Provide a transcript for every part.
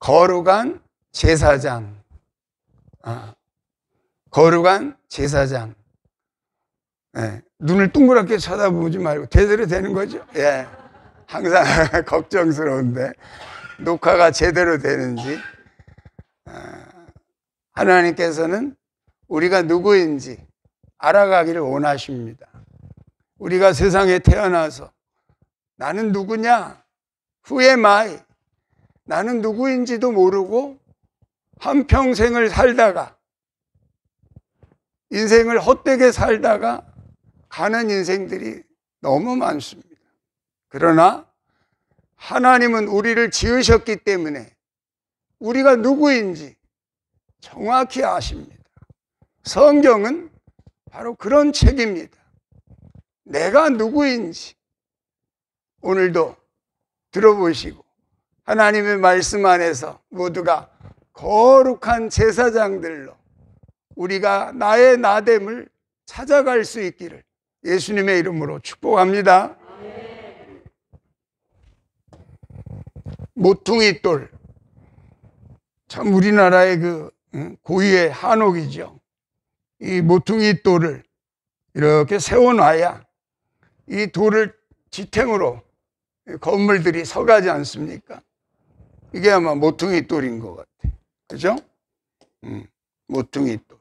거룩한 제사장. 거룩한 제사장. 네. 눈을 둥그렇게 쳐다보지 말고 제대로 되는 거죠? 예. 항상 걱정스러운데 녹화가 제대로 되는지. 하나님께서는 우리가 누구인지 알아가기를 원하십니다. 우리가 세상에 태어나서 나는 누구냐? Who am I? 나는 누구인지도 모르고 한평생을 살다가 인생을 헛되게 살다가 가는 인생들이 너무 많습니다. 그러나 하나님은 우리를 지으셨기 때문에 우리가 누구인지 정확히 아십니다. 성경은 바로 그런 책입니다. 내가 누구인지 오늘도 들어보시고 하나님의 말씀 안에서 모두가 거룩한 제사장들로 우리가 나의 나됨을 찾아갈 수 있기를 예수님의 이름으로 축복합니다. 모퉁이돌, 참 우리나라의 그 고유의 한옥이죠. 이 모퉁이돌을 이렇게 세워놔야 이 돌을 지탱으로 건물들이 서가지 않습니까? 이게 아마 모퉁이돌인 것 같아. 그죠? 모퉁이돌.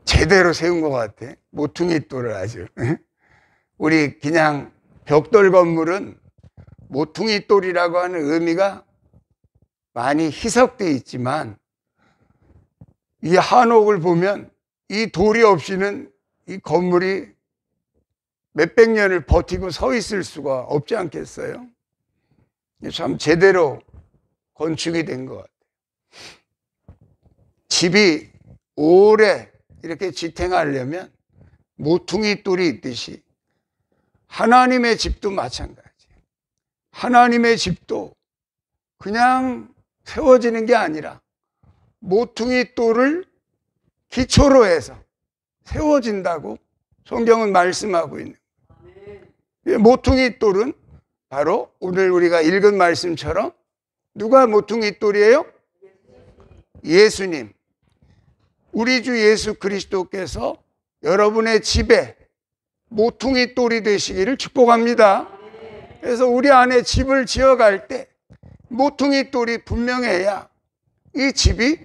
제대로 세운 것 같아. 모퉁이돌을 아주. 우리 그냥 벽돌 건물은 모퉁이돌이라고 하는 의미가 많이 희석되어 있지만 이 한옥을 보면 이 돌이 없이는 이 건물이 몇백 년을 버티고 서 있을 수가 없지 않겠어요? 참 제대로 건축이 된 것 같아요. 집이 오래 이렇게 지탱하려면 모퉁이돌이 있듯이 하나님의 집도 마찬가지예요. 하나님의 집도 그냥 세워지는 게 아니라 모퉁이돌을 기초로 해서 세워진다고 성경은 말씀하고 있는 거예요. 모퉁이돌은 바로 오늘 우리가 읽은 말씀처럼 누가 모퉁이돌이에요? 예수님. 우리 주 예수 그리스도께서 여러분의 집에 모퉁이돌이 되시기를 축복합니다. 그래서 우리 안에 집을 지어갈 때 모퉁이돌이 분명해야 이 집이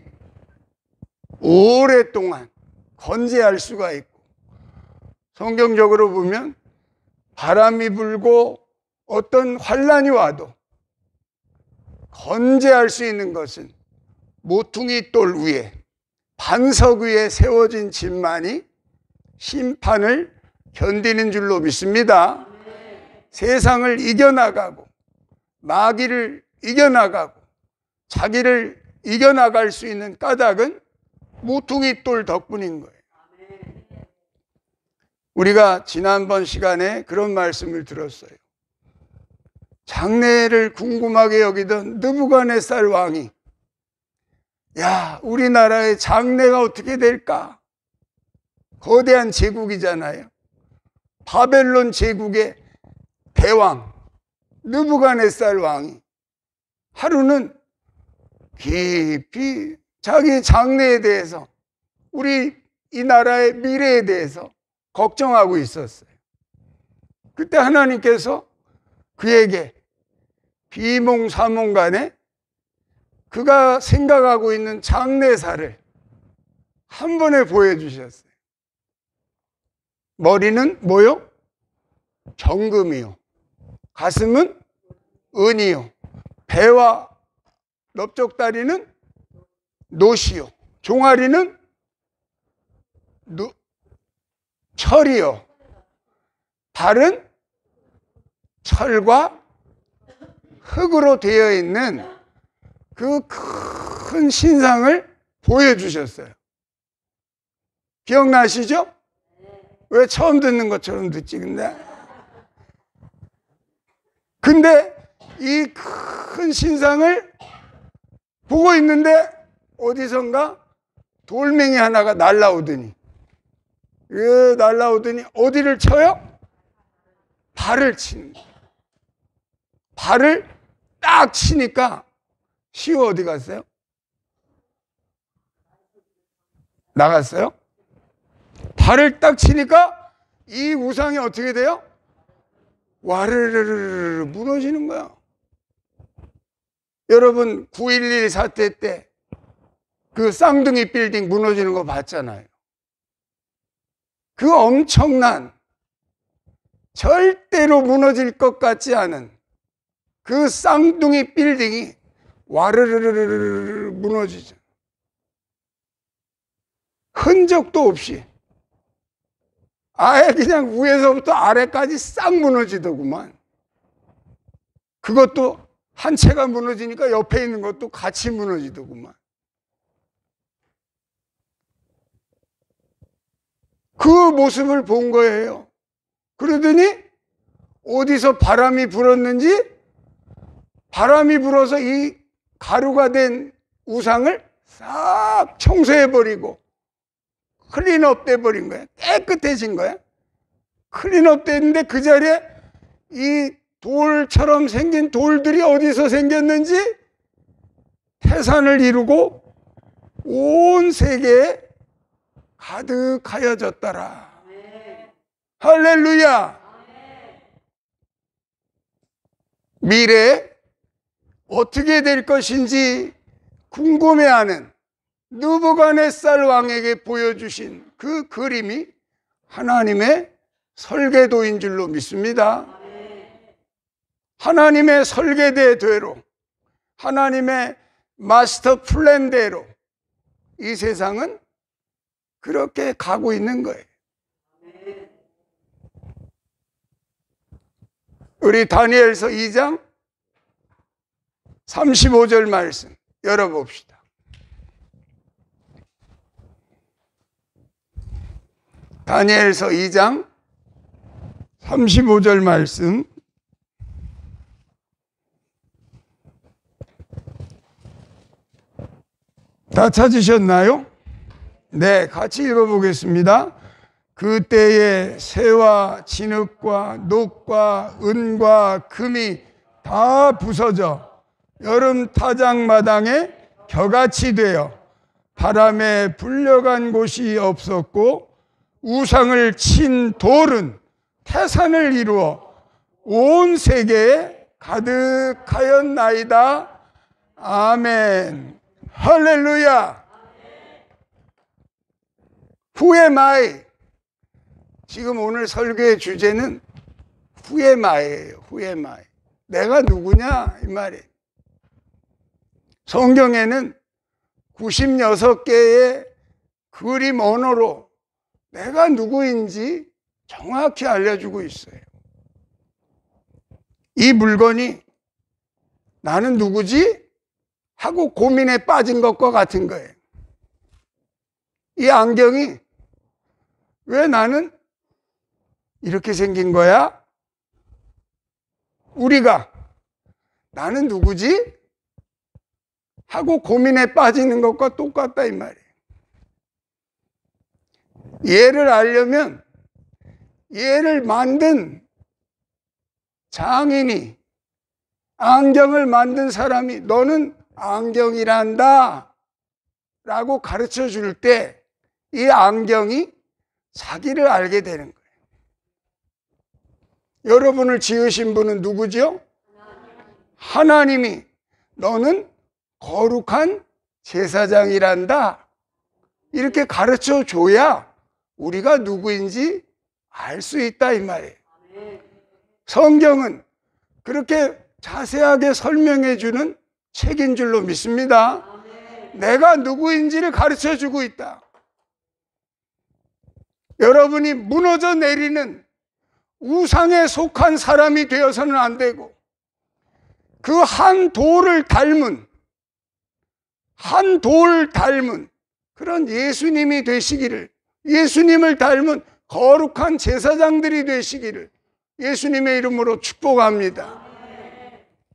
오랫동안 건재할 수가 있고, 성경적으로 보면 바람이 불고 어떤 환란이 와도 건재할 수 있는 것은 모퉁이돌 위에, 반석 위에 세워진 집만이 심판을 견디는 줄로 믿습니다. 세상을 이겨나가고 마귀를 이겨나가고 자기를 이겨나갈 수 있는 까닭은 모퉁이돌 덕분인 거예요. 우리가 지난번 시간에 그런 말씀을 들었어요. 장래를 궁금하게 여기던 느부갓네살 왕이 야, 우리나라의 장래가 어떻게 될까? 거대한 제국이잖아요. 바벨론 제국의 대왕 느부갓네살 왕이 하루는 깊이 자기 장래에 대해서, 우리 이 나라의 미래에 대해서 걱정하고 있었어요. 그때 하나님께서 그에게 비몽사몽간에 그가 생각하고 있는 장래사를 한 번에 보여주셨어요. 머리는 뭐요? 정금이요. 가슴은 은이요. 배와 넓적다리는 노시요. 종아리는 철이요. 발은 철과 흙으로 되어 있는 그 큰 신상을 보여주셨어요. 기억나시죠? 왜 처음 듣는 것처럼 듣지, 근데 이 큰 신상을 보고 있는데 어디선가 돌멩이 하나가 날라오더니 어디를 쳐요? 발을 치는 거예요. 발을 딱 치니까 시우 어디 갔어요? 나갔어요? 발을 딱 치니까 이 우상이 어떻게 돼요? 와르르르 무너지는 거야. 여러분 9.11 사태 때 그 쌍둥이 빌딩 무너지는 거 봤잖아요. 그 엄청난 절대로 무너질 것 같지 않은 그 쌍둥이 빌딩이 와르르르르 무너지죠. 흔적도 없이 아예 그냥 위에서부터 아래까지 싹 무너지더구만. 그것도 한 채가 무너지니까 옆에 있는 것도 같이 무너지더구만. 그 모습을 본 거예요. 그러더니 어디서 바람이 불었는지 바람이 불어서 이 가루가 된 우상을 싹 청소해버리고 클린업 돼버린 거야. 깨끗해진 거야. 클린업 됐는데 그 자리에 이 돌처럼 생긴 돌들이 어디서 생겼는지 태산을 이루고 온 세계에 가득하여졌더라. 할렐루야. 미래에 어떻게 될 것인지 궁금해하는 느부갓네살 왕에게 보여주신 그 그림이 하나님의 설계도인 줄로 믿습니다. 하나님의 설계대로, 하나님의 마스터 플랜대로 이 세상은 그렇게 가고 있는 거예요. 우리 다니엘서 2장 35절 말씀 열어봅시다. 다니엘서 2장 35절 말씀 다 찾으셨나요? 네, 같이 읽어보겠습니다. 그때에 새와 진흙과 녹과 은과 금이 다 부서져 여름 타작마당에 겨같이 되어 바람에 불려간 곳이 없었고 우상을 친 돌은 태산을 이루어 온 세계에 가득하였나이다. 아멘. 할렐루야. Who am I? 지금 오늘 설교의 주제는 Who am I예요. Who am I? 내가 누구냐 이 말이에요. 성경에는 96개의 그림 언어로 내가 누구인지 정확히 알려주고 있어요. 이 물건이 나는 누구지? 하고 고민에 빠진 것과 같은 거예요. 이 안경이 왜 나는 이렇게 생긴 거야? 우리가 나는 누구지? 하고 고민에 빠지는 것과 똑같다 이 말이에요. 얘를 알려면 얘를 만든 장인이 안경을 만든 사람이 너는 안경이란다 라고 가르쳐 줄 때 이 안경이 자기를 알게 되는 거예요. 여러분을 지으신 분은 누구죠? 하나님이 너는 거룩한 제사장이란다 이렇게 가르쳐 줘야 우리가 누구인지 알 수 있다 이 말이에요. 성경은 그렇게 자세하게 설명해 주는 책인 줄로 믿습니다. 내가 누구인지를 가르쳐 주고 있다. 여러분이 무너져 내리는 우상에 속한 사람이 되어서는 안 되고 그 한 돌을 닮은 그런 예수님이 되시기를, 예수님을 닮은 거룩한 제사장들이 되시기를 예수님의 이름으로 축복합니다.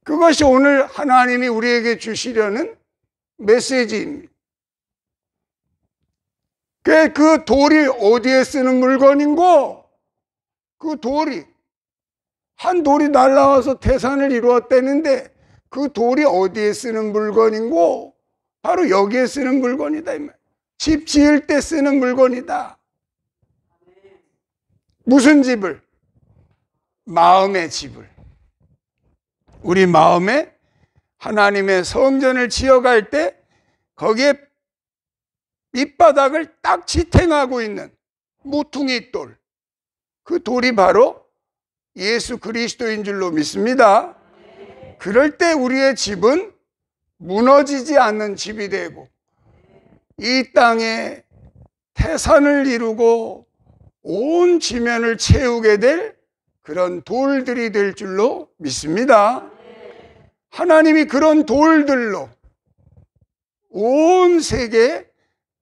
그것이 오늘 하나님이 우리에게 주시려는 메시지입니다. 그 돌이 어디에 쓰는 물건인고 그 돌이 한 돌이 날라와서 태산을 이루었다는데 그 돌이 어디에 쓰는 물건이고 바로 여기에 쓰는 물건이다 이 말. 집 지을 때 쓰는 물건이다. 무슨 집을? 마음의 집을. 우리 마음에 하나님의 성전을 지어갈 때 거기에 밑바닥을 딱 지탱하고 있는 모퉁이 돌, 그 돌이 바로 예수 그리스도인 줄로 믿습니다. 그럴 때 우리의 집은 무너지지 않는 집이 되고 이 땅에 태산을 이루고 온 지면을 채우게 될 그런 돌들이 될 줄로 믿습니다. 하나님이 그런 돌들로 온 세계에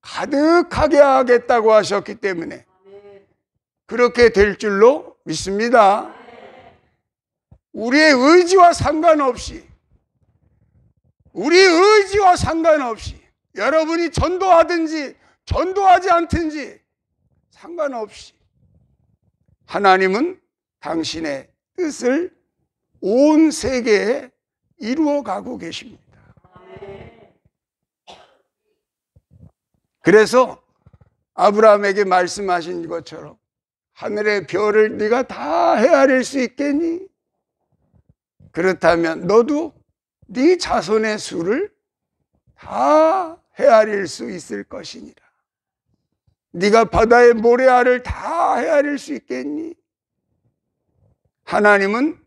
가득하게 하겠다고 하셨기 때문에 그렇게 될 줄로 믿습니다. 우리의 의지와 상관없이, 우리의 의지와 상관없이, 여러분이 전도하든지 전도하지 않든지 상관없이 하나님은 당신의 뜻을 온 세계에 이루어 가고 계십니다. 그래서 아브라함에게 말씀하신 것처럼 하늘의 별을 네가 다 헤아릴 수 있겠니? 그렇다면 너도 네 자손의 수를 다 헤아릴 수 있을 것이니라. 네가 바다의 모래알을 다 헤아릴 수 있겠니? 하나님은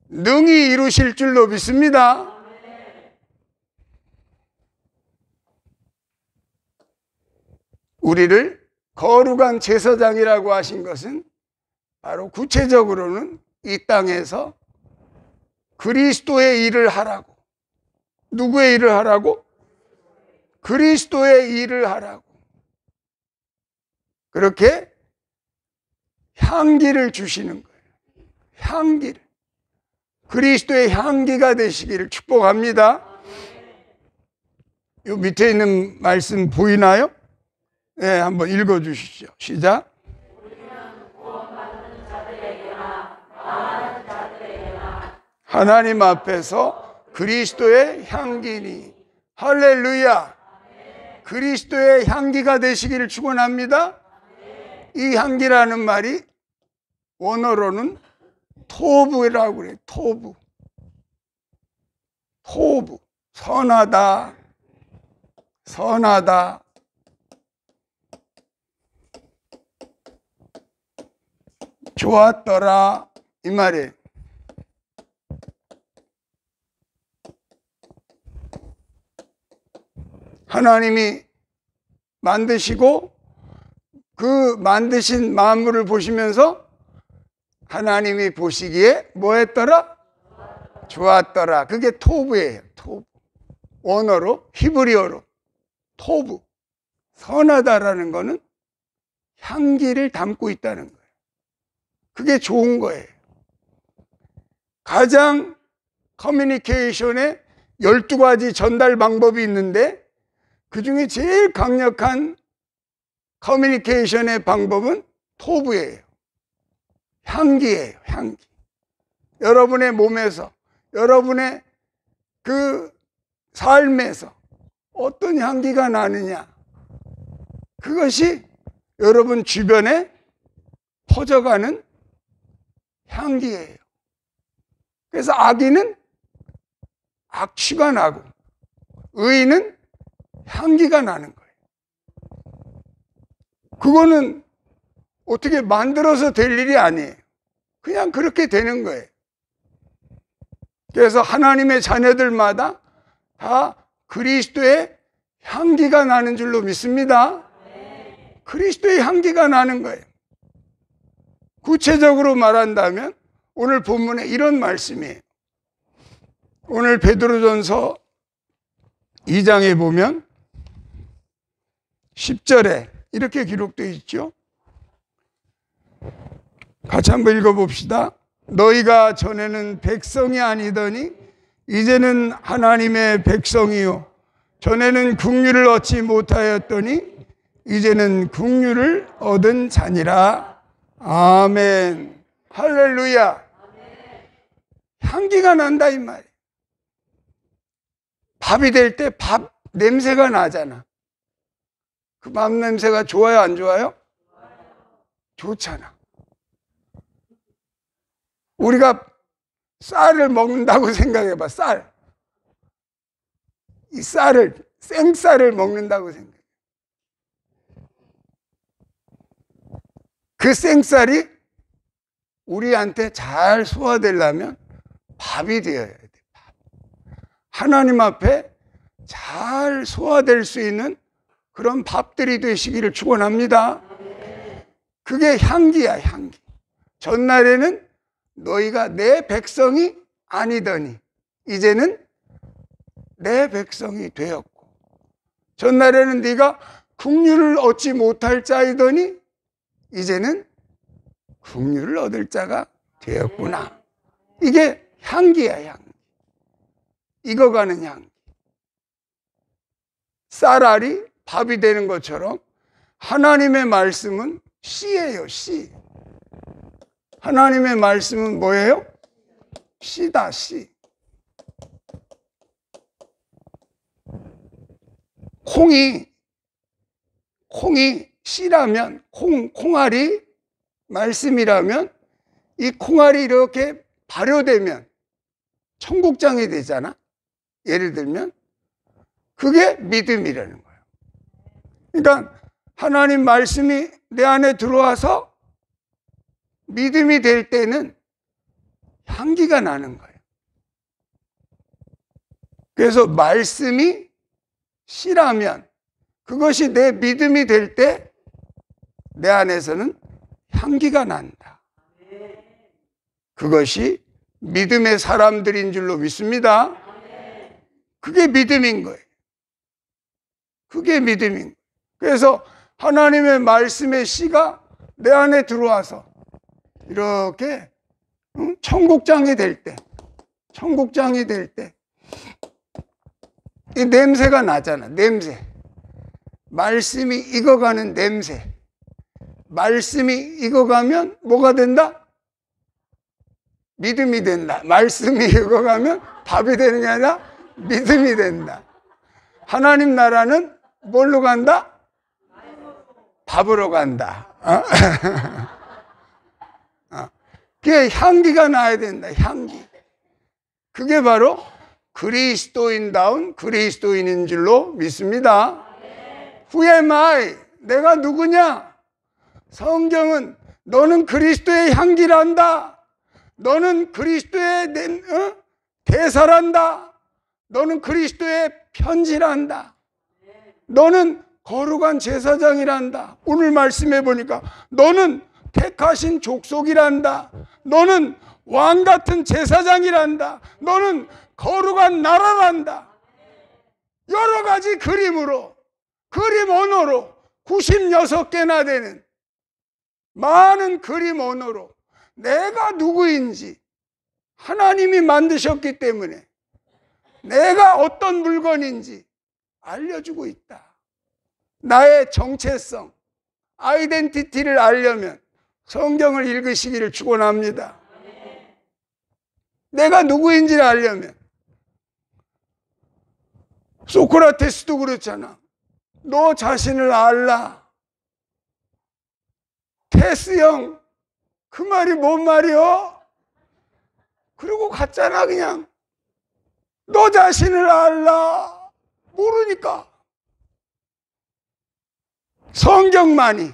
능히 이루실 줄로 믿습니다. 우리를 거룩한 제사장이라고 하신 것은 바로 구체적으로는 이 땅에서 그리스도의 일을 하라고. 누구의 일을 하라고? 그리스도의 일을 하라고. 그렇게 향기를 주시는 거예요. 향기를. 그리스도의 향기가 되시기를 축복합니다. 요 밑에 있는 말씀 보이나요? 네, 한번 읽어 주시죠. 시작. 하나님 앞에서 그리스도의 향기니. 할렐루야. 그리스도의 향기가 되시기를 축원합니다. 이 향기라는 말이 원어로는 토부라고 그래요. 토부. 토부. 선하다. 선하다. 좋았더라. 이 말이에요. 하나님이 만드시고 그 만드신 만물을 보시면서 하나님이 보시기에 뭐 했더라? 좋았더라. 그게 토부예요. 토부. 원어로 히브리어로 토부. 선하다라는 거는 향기를 담고 있다는 거예요. 그게 좋은 거예요. 가장 커뮤니케이션에 12가지 전달 방법이 있는데 그 중에 제일 강력한 커뮤니케이션의 방법은 토부예요. 향기예요. 향기. 여러분의 몸에서, 여러분의 그 삶에서 어떤 향기가 나느냐, 그것이 여러분 주변에 퍼져가는 향기예요. 그래서 악인은 악취가 나고 의인은 향기가 나는 거예요. 그거는 어떻게 만들어서 될 일이 아니에요. 그냥 그렇게 되는 거예요. 그래서 하나님의 자녀들마다 다 그리스도의 향기가 나는 줄로 믿습니다. 그리스도의 향기가 나는 거예요. 구체적으로 말한다면 오늘 본문에 이런 말씀이에요. 오늘 베드로전서 2장에 보면 10절에 이렇게 기록되어 있죠. 같이 한번 읽어봅시다. 너희가 전에는 백성이 아니더니 이제는 하나님의 백성이요 전에는 긍휼을 얻지 못하였더니 이제는 긍휼을 얻은 자니라. 아멘. 할렐루야. 향기가 난다 이 말이에요. 밥이 될 때 밥 냄새가 나잖아. 그 밥 냄새가 좋아요, 안 좋아요? 좋잖아. 우리가 쌀을 먹는다고 생각해봐. 이 생쌀을 먹는다고 생각해. 그 생쌀이 우리한테 잘 소화되려면 밥이 되어야 돼. 하나님 앞에 잘 소화될 수 있는 그런 밥들이 되시기를 축원합니다. 그게 향기야, 향기. 전날에는 너희가 내 백성이 아니더니 이제는 내 백성이 되었고, 전날에는 네가 긍휼을 얻지 못할 자이더니 이제는 긍휼을 얻을 자가 되었구나. 이게 향기야, 향기. 익어가는 향기. 쌀알이 밥이 되는 것처럼 하나님의 말씀은 씨예요, 씨. 하나님의 말씀은 뭐예요? 씨다, 씨. 콩이 씨라면, 콩알이 말씀이라면 이 콩알이 이렇게 발효되면 청국장이 되잖아. 예를 들면 그게 믿음이라는 거예요. 그러니까 하나님 말씀이 내 안에 들어와서 믿음이 될 때는 향기가 나는 거예요. 그래서 말씀이 씨라면 그것이 내 믿음이 될 때 내 안에서는 향기가 난다. 그것이 믿음의 사람들인 줄로 믿습니다. 그게 믿음인 거예요. 그게 믿음인 거예요. 그래서 하나님의 말씀의 씨가 내 안에 들어와서 이렇게 청국장이 될 때, 이 냄새가 나잖아. 냄새. 말씀이 익어가는 냄새. 말씀이 익어가면 뭐가 된다? 믿음이 된다. 말씀이 익어가면 밥이 되는 게 아니라 믿음이 된다. 하나님 나라는 뭘로 간다? 밥으로 간다. 그게 향기가 나야 된다. 향기. 그게 바로 그리스도인다운 그리스도인인 줄로 믿습니다. Who am I? 내가 누구냐? 성경은 너는 그리스도의 향기란다. 너는 그리스도의 대사란다. 너는 그리스도의 편지란다. 너는 거룩한 제사장이란다. 오늘 말씀해 보니까 너는 택하신 족속이란다. 너는 왕 같은 제사장이란다. 너는 거룩한 나라란다. 여러 가지 그림 언어로 96개나 되는 많은 그림 언어로 내가 누구인지 하나님이 만드셨기 때문에 내가 어떤 물건인지 알려주고 있다. 나의 정체성, 아이덴티티를 알려면 성경을 읽으시기를 축원합니다. 내가 누구인지를 알려면. 소크라테스도 그렇잖아. 너 자신을 알라. 테스 형, 그 말이 뭔 말이요? 그러고 갔잖아. 그냥 너 자신을 알라. 모르니까. 성경만이,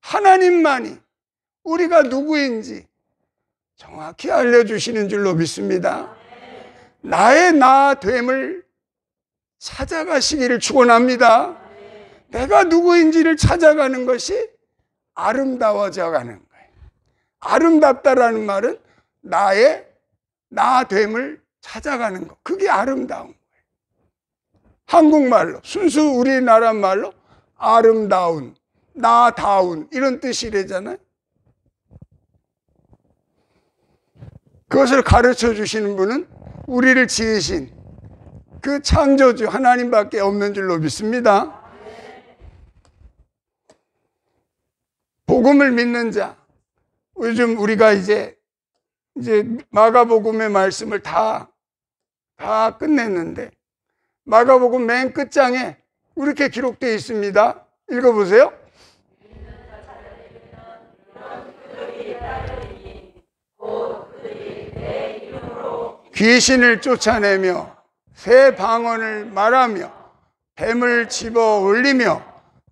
하나님만이 우리가 누구인지 정확히 알려주시는 줄로 믿습니다. 나의 나됨을 찾아가시기를 축원합니다. 내가 누구인지를 찾아가는 것이 아름다워져 가는 거예요. 아름답다라는 말은 나의 나됨을 찾아가는 것. 그게 아름다운 거예요. 한국말로, 순수 우리나라 말로 아름다운, 나다운 이런 뜻이래잖아요. 그것을 가르쳐 주시는 분은 우리를 지으신 그 창조주 하나님밖에 없는 줄로 믿습니다. 복음을 믿는 자, 요즘 우리가 이제 마가복음의 말씀을 다 끝냈는데 마가복음 맨 끝장에 이렇게 기록되어 있습니다. 읽어보세요. 귀신을 쫓아내며 새 방언을 말하며 뱀을 집어 올리며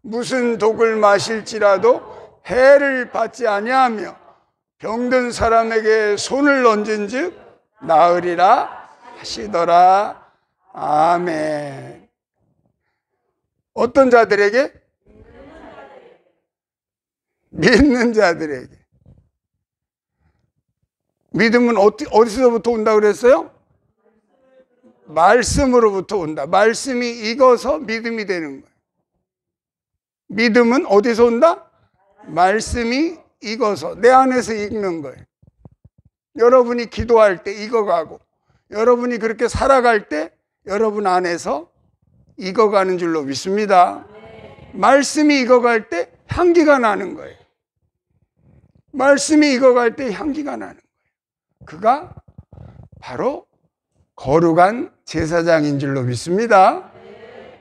무슨 독을 마실지라도 해를 받지 아니하며 병든 사람에게 손을 얹은즉 나으리라 하시더라. 아멘. 어떤 자들에게? 믿는 자들에게. 믿음은 어디서부터 온다 그랬어요? 말씀으로부터 온다. 말씀이 익어서 믿음이 되는 거예요. 믿음은 어디서 온다? 말씀이 익어서 내 안에서 익는 거예요. 여러분이 기도할 때 익어가고 여러분이 그렇게 살아갈 때 여러분 안에서 익어가는 줄로 믿습니다. 말씀이 익어갈 때 향기가 나는 거예요. 말씀이 익어갈 때 향기가 나는 거예요. 그가 바로 거룩한 제사장인 줄로 믿습니다.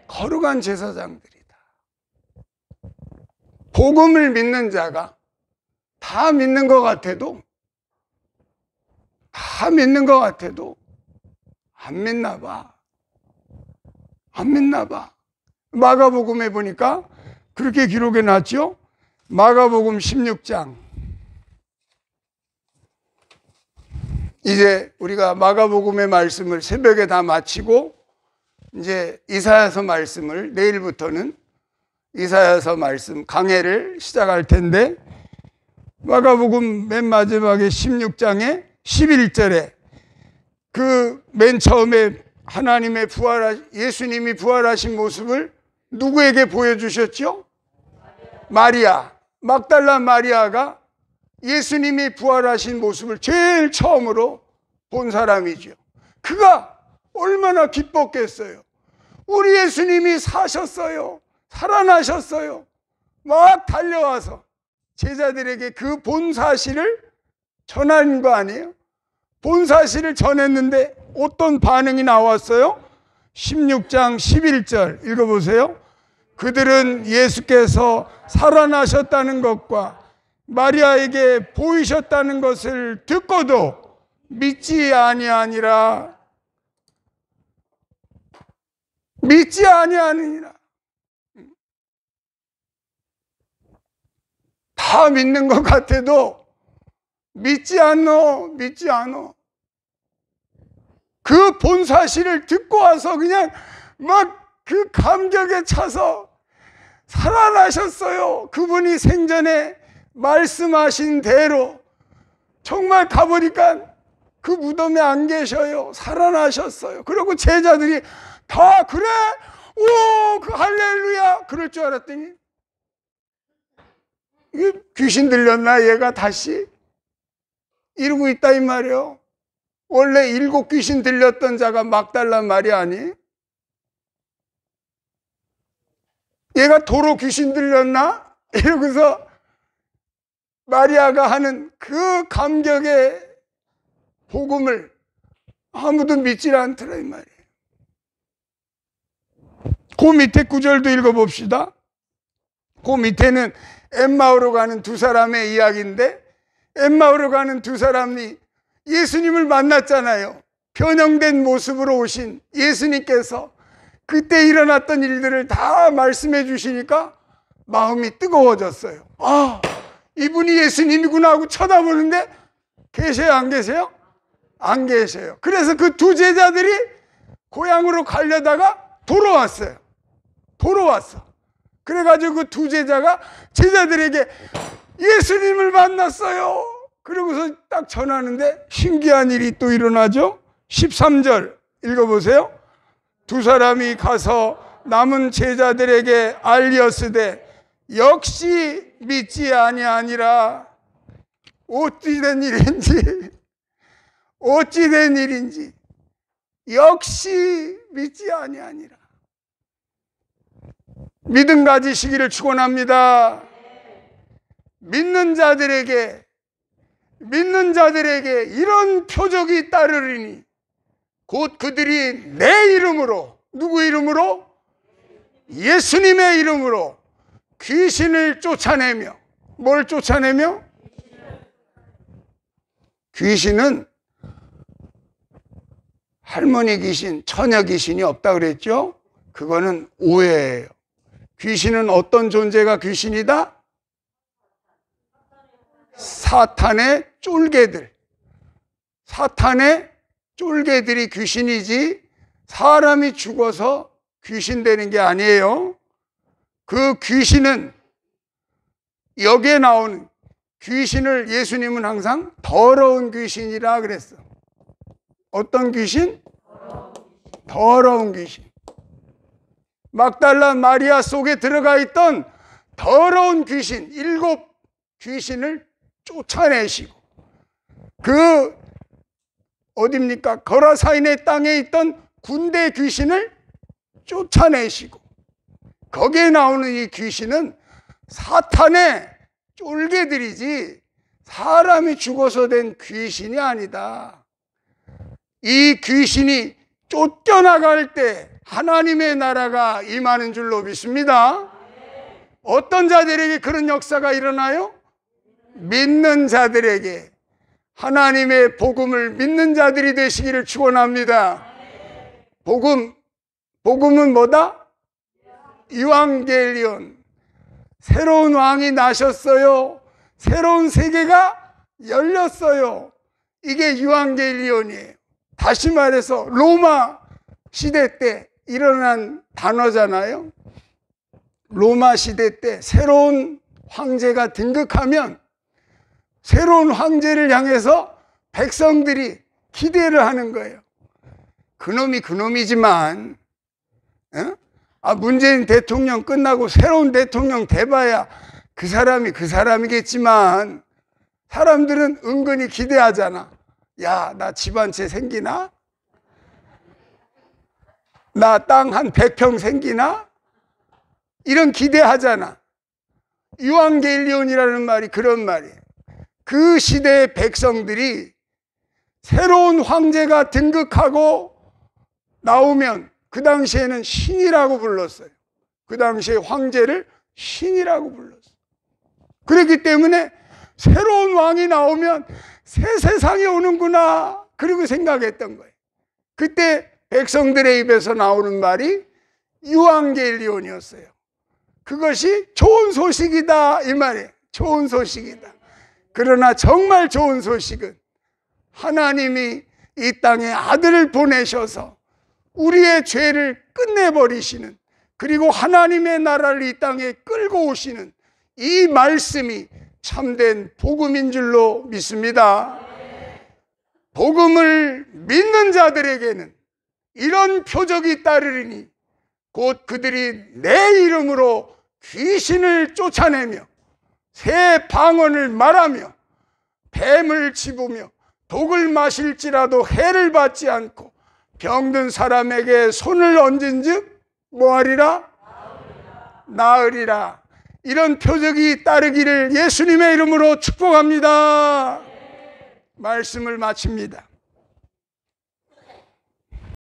거룩한 제사장들이다. 복음을 믿는 자가 다 믿는 것 같아도 안 믿나 봐. 안 믿나 봐. 마가복음에 보니까 그렇게 기록해 놨죠. 마가복음 16장. 이제 우리가 마가복음의 말씀을 새벽에 다 마치고 이제 이사야서 말씀을 내일부터는 이사야서 말씀 강해를 시작할 텐데 마가복음 맨 마지막에 16장에 11절에 그 맨 처음에 하나님의 예수님이 부활하신 모습을 누구에게 보여주셨죠? 마리아, 막달라 마리아가 예수님이 부활하신 모습을 제일 처음으로 본 사람이죠. 그가 얼마나 기뻤겠어요. 우리 예수님이 사셨어요. 살아나셨어요. 막 달려와서 제자들에게 그 본 사실을 전한 거 아니에요? 본 사실을 전했는데 어떤 반응이 나왔어요? 16장 11절 읽어보세요. 그들은 예수께서 살아나셨다는 것과 마리아에게 보이셨다는 것을 듣고도 믿지 아니하니라. 믿지 아니하느니라. 다 믿는 것 같아도 믿지 않노. 그 본 사실을 듣고 와서 그냥 막 그 감격에 차서 살아나셨어요. 그분이 생전에 말씀하신 대로 정말 가보니까 그 무덤에 안 계셔요. 살아나셨어요. 그리고 제자들이 다 그래? 오, 그 할렐루야! 그럴 줄 알았더니 이게 귀신 들렸나 얘가 다시? 이러고 있다 이 말이에요. 원래 7 귀신 들렸던 자가 막달라 말이 아니? 얘가 도로 귀신 들렸나? 이러고서 마리아가 하는 그 감격의 복음을 아무도 믿지 않더라 이 말이에요. 그 밑에 구절도 읽어봅시다. 그 밑에는 엠마오로 가는 두 사람의 이야기인데 엠마오로 가는 두 사람이 예수님을 만났잖아요. 변형된 모습으로 오신 예수님께서 그때 일어났던 일들을 다 말씀해 주시니까 마음이 뜨거워졌어요. 아, 이분이 예수님이구나 하고 쳐다보는데 계세요? 안 계세요? 안 계세요. 그래서 그 두 제자들이 고향으로 가려다가 돌아왔어요. 그래가지고 그 두 제자가 제자들에게 예수님을 만났어요. 그러고서 딱 전하는데 신기한 일이 또 일어나죠. 13절 읽어보세요. 두 사람이 가서 남은 제자들에게 알렸으되 역시 믿지 아니하니라. 어찌된 일인지 역시 믿지 아니하니라. 믿음 가지시기를 축원합니다. 믿는 자들에게 이런 표적이 따르리니 곧 그들이 내 이름으로 누구 이름으로? 예수님의 이름으로 귀신을 쫓아내며. 뭘 쫓아내며? 귀신은 할머니 귀신, 처녀 귀신이 없다 그랬죠? 그거는 오해예요. 귀신은 어떤 존재가 귀신이다? 사탄의 쫄개들. 사탄의 쫄개들이 귀신이지 사람이 죽어서 귀신 되는 게 아니에요. 그 귀신은 여기에 나오는 귀신을 예수님은 항상 더러운 귀신이라 그랬어. 어떤 귀신? 더러운 귀신. 막달라 마리아 속에 들어가 있던 더러운 귀신, 7 귀신을 쫓아내시고, 그 어딥니까? 거라사인의 땅에 있던 군대 귀신을 쫓아내시고, 거기에 나오는 이 귀신은 사탄의 쫄개들이지 사람이 죽어서 된 귀신이 아니다. 이 귀신이 쫓겨나갈 때 하나님의 나라가 임하는 줄로 믿습니다. 어떤 자들에게 그런 역사가 일어나요? 믿는 자들에게. 하나님의 복음을 믿는 자들이 되시기를 축원합니다. 복음은 뭐다? 이방겔리온. 새로운 왕이 나셨어요. 새로운 세계가 열렸어요. 이게 이방겔리온이에요. 다시 말해서 로마 시대 때 일어난 단어잖아요. 로마 시대 때 새로운 황제가 등극하면 새로운 황제를 향해서 백성들이 기대를 하는 거예요. 그놈이 그놈이지만 문재인 대통령 끝나고 새로운 대통령 돼봐야 그 사람이 그 사람이겠지만 사람들은 은근히 기대하잖아. 야, 나 집 한 채 생기나? 나 땅 한 100평 생기나? 이런 기대하잖아. 이방겔리온이라는 말이 그런 말이에요. 그 시대의 백성들이 새로운 황제가 등극하고 나오면 그 당시에는 신이라고 불렀어요. 그 당시에 황제를 신이라고 불렀어요. 그렇기 때문에 새로운 왕이 나오면 새 세상이 오는구나, 그리고 생각했던 거예요. 그때 백성들의 입에서 나오는 말이 이방겔리온이었어요. 그것이 좋은 소식이다, 이 말이에요. 좋은 소식이다. 그러나 정말 좋은 소식은 하나님이 이 땅에 아들을 보내셔서 우리의 죄를 끝내버리시는, 그리고 하나님의 나라를 이 땅에 끌고 오시는 이 말씀이 참된 복음인 줄로 믿습니다. 복음을 믿는 자들에게는 이런 표적이 따르리니 곧 그들이 내 이름으로 귀신을 쫓아내며 새 방언을 말하며 뱀을 집으며 독을 마실지라도 해를 받지 않고 병든 사람에게 손을 얹은 즉 뭐하리라? 나으리라. 이런 표적이 따르기를 예수님의 이름으로 축복합니다. 말씀을 마칩니다.